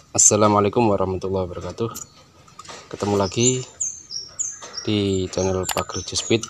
Assalamualaikum warahmatullahi wabarakatuh. Ketemu lagi di channel Pak Gerjo Speed.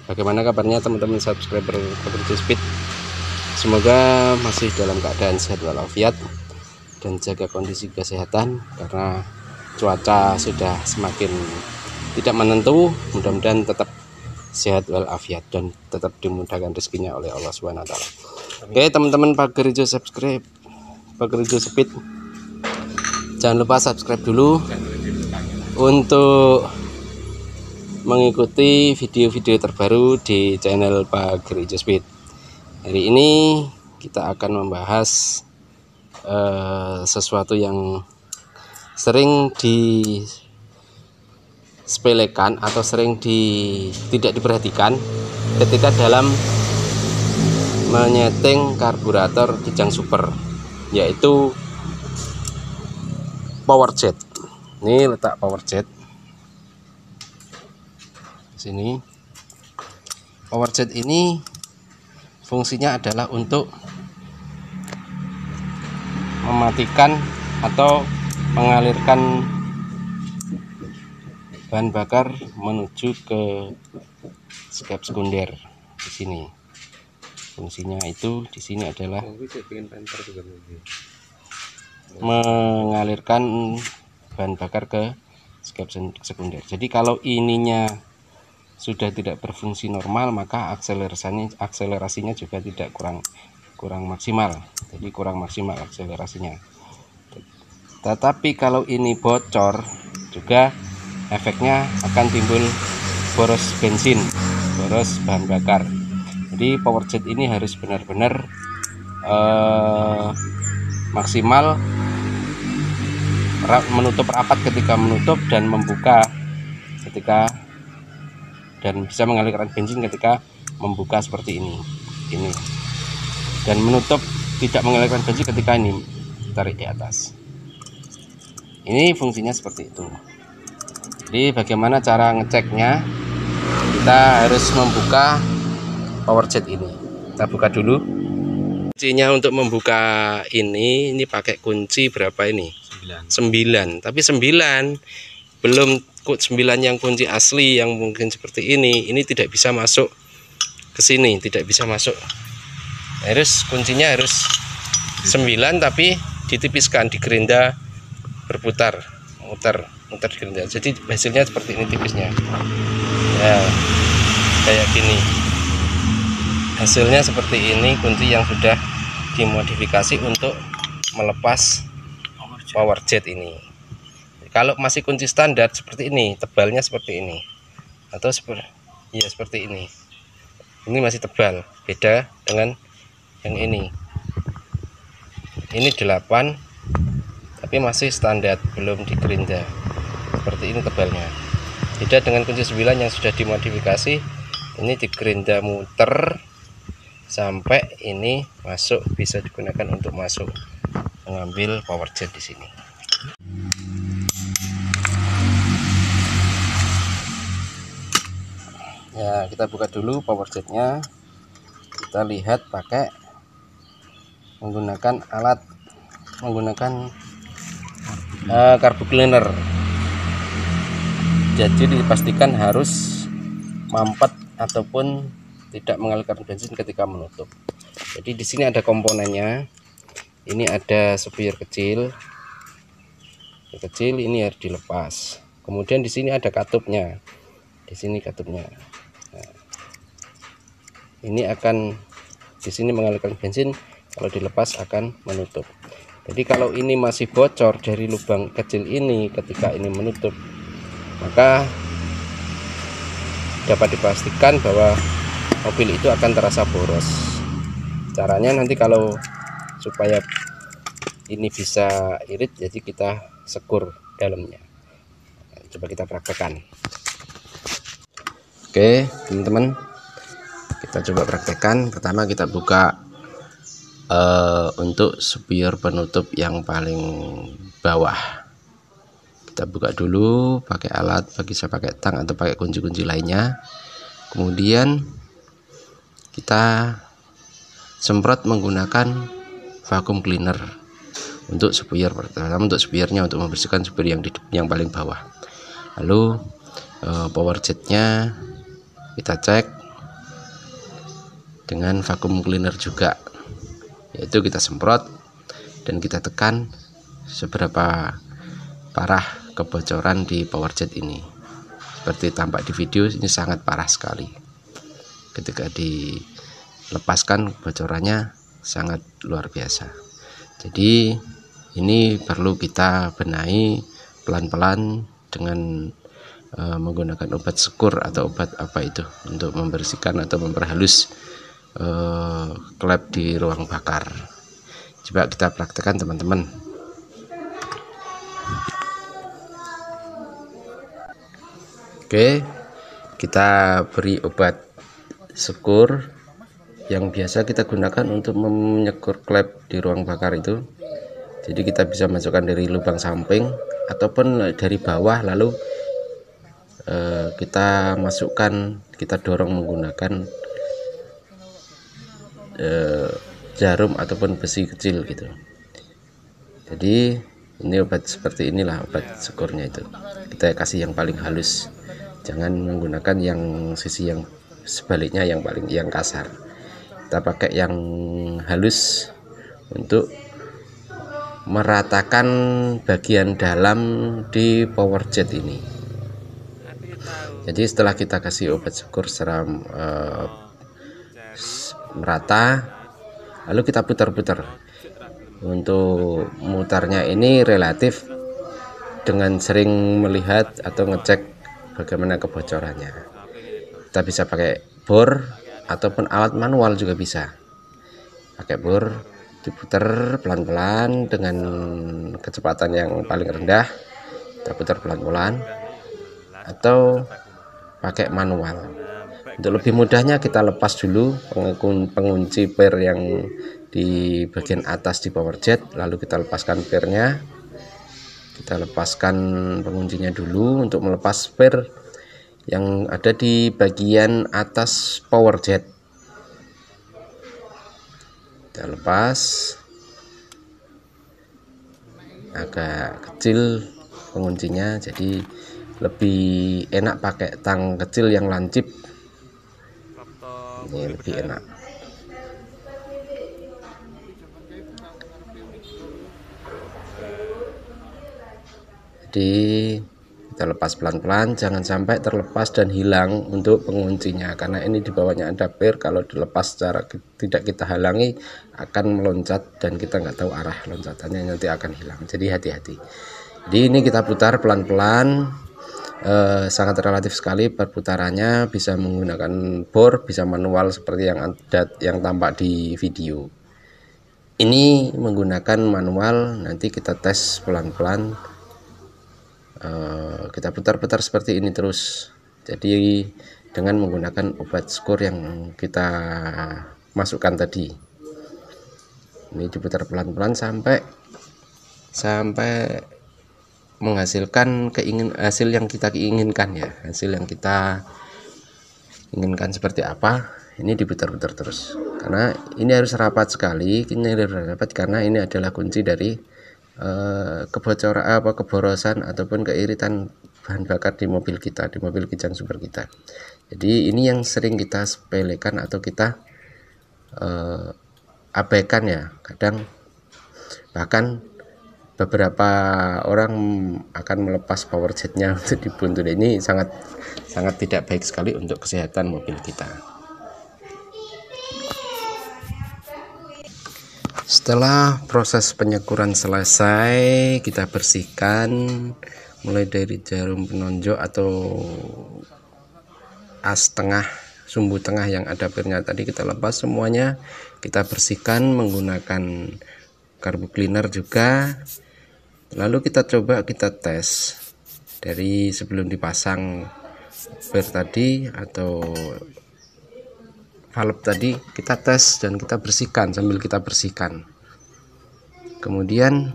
Bagaimana kabarnya teman-teman subscriber Pak Gerjo Speed? Semoga masih dalam keadaan sehat walafiat dan jaga kondisi kesehatan, karena cuaca sudah semakin tidak menentu. Mudah-mudahan tetap sehat walafiat dan tetap dimudahkan rezekinya oleh Allah Subhanahu wa taala. Oke, teman-teman Pak Gerjo subscribe Pak Gerjo Speed, jangan lupa subscribe dulu untuk mengikuti video-video terbaru di channel Pak Gerjo Speed. Hari ini kita akan membahas sesuatu yang sering disepelekan atau sering tidak diperhatikan ketika dalam menyeting karburator Kijang Super, yaitu power jet. Ini letak power jet sini. Power jet ini fungsinya adalah untuk mematikan atau mengalirkan bahan bakar menuju ke skep sekunder. Di sini fungsinya itu di sini adalah mengalirkan bahan bakar ke skep sekunder. Jadi kalau ininya sudah tidak berfungsi normal, maka akselerasinya juga tidak kurang maksimal. Jadi kurang maksimal akselerasinya. Tetapi kalau ini bocor, juga efeknya akan timbul boros bensin, boros bahan bakar. Jadi power jet ini harus benar-benar maksimal, menutup rapat ketika menutup dan membuka ketika, dan bisa mengalirkan bensin ketika membuka seperti ini dan menutup tidak mengalirkan bensin ketika ini tarik di atas. Ini fungsinya seperti itu. Jadi bagaimana cara ngeceknya? Kita harus membuka power jet ini. Kita buka dulu. Kuncinya untuk membuka ini pakai kunci berapa ini? 9. Tapi 9 belum 9 yang kunci asli yang mungkin seperti ini tidak bisa masuk ke sini, tidak bisa masuk. Kuncinya harus 9 tapi ditipiskan, di gerinda berputar, muter di gerinda. Jadi hasilnya seperti ini tipisnya. Ya, kayak gini. Hasilnya seperti ini, kunci yang sudah dimodifikasi untuk melepas power jet ini. Kalau masih kunci standar seperti ini, tebalnya seperti ini, atau seperti ini. Ini masih tebal, beda dengan yang ini. Ini 8, tapi masih standar, belum digerinda. Seperti ini tebalnya. Beda dengan kunci 9 yang sudah dimodifikasi. Ini digerinda muter sampai ini masuk, bisa digunakan untuk masuk mengambil power jet di sini. Ya, kita buka dulu power jetnya. Kita lihat pakai menggunakan carbo cleaner. Jadi dipastikan harus mampet ataupun tidak mengalirkan bensin ketika menutup. Jadi di sini ada komponennya. Ini ada spuyur kecil. Ini harus dilepas. Kemudian di sini ada katupnya. Di sini katupnya. Nah, ini akan di sini mengalirkan bensin, kalau dilepas akan menutup. Jadi kalau ini masih bocor dari lubang kecil ini ketika ini menutup, maka dapat dipastikan bahwa mobil itu akan terasa boros. Caranya nanti kalau supaya ini bisa irit, jadi kita sekur dalamnya. Coba kita praktekkan. Oke teman-teman, kita coba praktekkan. Pertama kita buka untuk spuyur penutup yang paling bawah. Kita buka dulu pakai alat, bisa pakai tang atau pakai kunci-kunci lainnya. Kemudian kita semprot menggunakan vacuum cleaner. untuk spuyer. Pertama untuk spuyernya, untuk membersihkan spuyer yang paling bawah. Lalu power jetnya kita cek dengan vacuum cleaner juga, yaitu kita semprot dan kita tekan seberapa parah kebocoran di power jet ini. Seperti tampak di video, ini sangat parah sekali. Ketika dilepaskan kebocorannya sangat luar biasa. Jadi ini perlu kita benahi pelan-pelan dengan menggunakan obat sekur atau obat apa itu untuk membersihkan atau memperhalus klep di ruang bakar. Coba kita praktekkan teman-teman. Oke, kita beri obat sekur yang biasa kita gunakan untuk menyekur klep di ruang bakar itu. Jadi kita bisa masukkan dari lubang samping ataupun dari bawah, lalu kita masukkan, kita dorong menggunakan jarum ataupun besi kecil gitu. Jadi ini obat seperti inilah obat sekurnya itu. Kita kasih yang paling halus, jangan menggunakan yang sisi yang sebaliknya yang kasar. Kita pakai yang halus untuk meratakan bagian dalam di power jet ini. Jadi setelah kita kasih obat sekur secara merata, lalu kita putar-putar. Untuk mutarnya ini relatif dengan sering melihat atau ngecek bagaimana kebocorannya. Kita bisa pakai bor ataupun alat manual juga bisa. Pakai bor, diputar pelan-pelan dengan kecepatan yang paling rendah, kita putar pelan-pelan, atau pakai manual. Untuk lebih mudahnya kita lepas dulu pengunci per yang di bagian atas di power jet, lalu kita lepaskan pernya, kita lepaskan penguncinya dulu untuk melepas per yang ada di bagian atas power jet. Kita lepas, agak kecil penguncinya, jadi lebih enak pakai tang kecil yang lancip, ini lebih enak. Jadi kita lepas pelan-pelan, jangan sampai terlepas dan hilang untuk penguncinya, karena ini di bawahnya ada per. Kalau dilepas secara tidak kita halangi akan meloncat dan kita nggak tahu arah loncatannya, nanti akan hilang. Jadi hati-hati. Jadi ini kita putar pelan-pelan, sangat relatif sekali perputarannya, bisa menggunakan bor, bisa manual seperti yang tampak di video. Ini menggunakan manual, nanti kita tes pelan-pelan. Kita putar-putar seperti ini terus. Jadi dengan menggunakan obat sekur yang kita masukkan tadi, ini diputar pelan-pelan sampai menghasilkan hasil yang kita inginkan ya. Hasil yang kita inginkan seperti apa, ini diputar-putar terus, karena ini harus rapat sekali. Ini harus rapat karena ini adalah kunci dari kebocoran keborosan ataupun keiritan bahan bakar di mobil kita, di mobil kijang super kita. Jadi ini yang sering kita sepelekan atau kita abaikan ya. Kadang bahkan beberapa orang akan melepas power jetnya untuk dibuntut. Ini sangat tidak baik sekali untuk kesehatan mobil kita. Setelah proses penyekuran selesai, kita bersihkan mulai dari jarum penonjok atau as tengah, sumbu tengah yang ada pernya tadi, kita lepas semuanya, kita bersihkan menggunakan carbo cleaner juga. Lalu kita coba kita tes dari sebelum dipasang per tadi atau valve tadi, kita tes dan kita bersihkan sambil kita bersihkan. Kemudian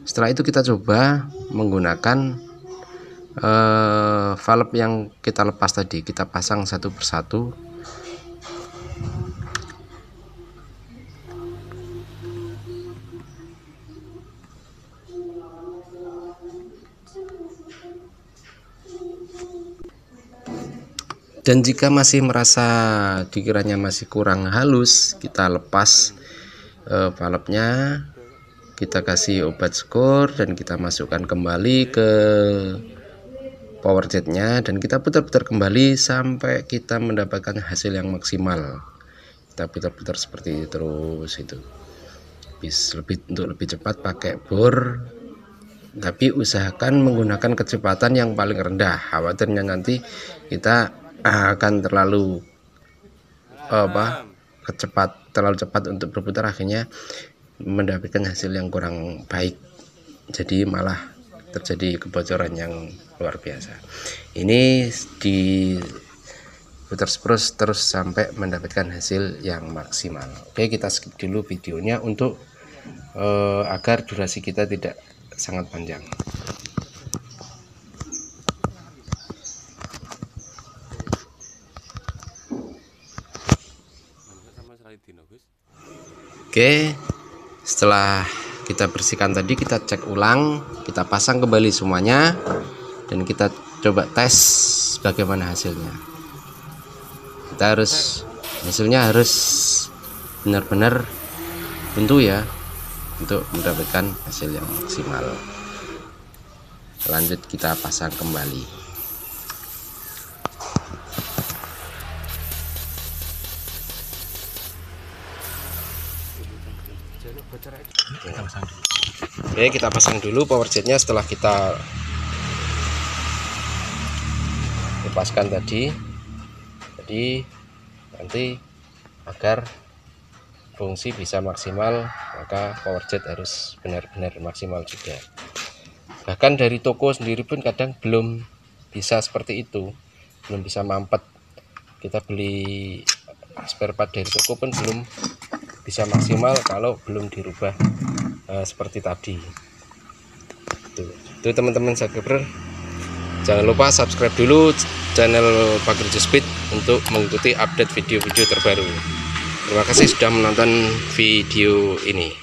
setelah itu kita coba menggunakan valve yang kita lepas tadi, kita pasang satu persatu. Dan jika masih merasa dikiranya masih kurang halus, kita lepas valve-nya, kita kasih obat skor dan kita masukkan kembali ke power jet-nya dan kita putar-putar kembali sampai kita mendapatkan hasil yang maksimal. Kita putar-putar seperti itu terus itu. Untuk lebih cepat pakai bor, tapi usahakan menggunakan kecepatan yang paling rendah. Khawatirnya nanti kita akan terlalu terlalu cepat untuk berputar, akhirnya mendapatkan hasil yang kurang baik, jadi malah terjadi kebocoran yang luar biasa. Ini diputar terus sampai mendapatkan hasil yang maksimal. Oke, kita skip dulu videonya untuk agar durasi kita tidak sangat panjang. Oke, setelah kita bersihkan tadi, kita cek ulang, kita pasang kembali semuanya dan kita coba tes bagaimana hasilnya. Hasilnya harus benar-benar buntu ya, untuk mendapatkan hasil yang maksimal. Lanjut kita pasang kembali. Oke, kita pasang dulu power jetnya setelah kita lepaskan tadi. Jadi nanti agar fungsi bisa maksimal, maka power jet harus benar-benar maksimal juga. Bahkan dari toko sendiri pun kadang belum bisa seperti itu, belum bisa mampet. Kita beli spare part dari toko pun belum bisa maksimal kalau belum dirubah seperti tadi. Tuh teman-teman subscriber, jangan lupa subscribe dulu channel Pak Kerja Speed untuk mengikuti update video-video terbaru. Terima kasih sudah menonton video ini.